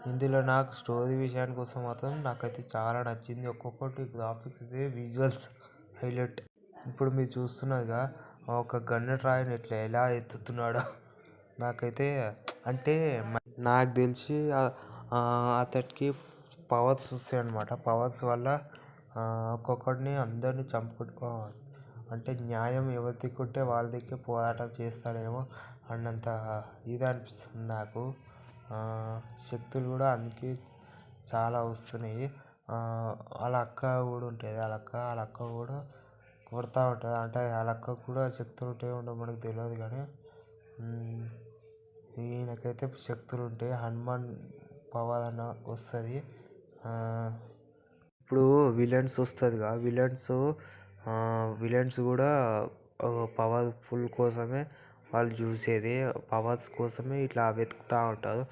ఇందులో నాకు స్టోరీ విషయానికి వస్తే మాత్రం నాకైతే చాలా నచ్చింది. ఒక్కొక్కటి గ్రాఫిక్స్ అయితే విజువల్స్ హైలైట్. ఇప్పుడు మీరు చూస్తున్నదిగా ఒక గన్నె ఇట్లా ఎలా ఎత్తుతున్నాడో నాకైతే అంటే నాకు తెలిసి అతనికి పవర్స్ వస్తాయన్నమాట. పవర్స్ వల్ల ఒక్కొక్కడిని అందరినీ చంపుకుంటూ అంటే న్యాయం ఎవరి దిక్కుంటే వాళ్ళ దిక్కే పోరాటం చేస్తాడేమో అన్నంత ఇది అనిపిస్తుంది నాకు. శక్తులు కూడా అందుకే చాలా వస్తున్నాయి. వాళ్ళ అక్క కూడా ఉంటుంది. వాళ్ళ అక్క కూడా కొడతా ఉంటుంది. అంటే వాళ్ళ అక్కకు కూడా శక్తులు ఉంటాయో ఉండవో మనకు తెలియదు కానీ ఈయనకైతే శక్తులు ఉంటాయి. హనుమాన్ పవర్ అన్న వస్తుంది. ఇప్పుడు విలన్స్ వస్తుందిగా విలన్స్ కూడా పవర్ఫుల్ కోసమే వాళ్ళు చూసేది. పవర్స్ కోసమే ఇట్లా వెతుకుతూ ఉంటారు.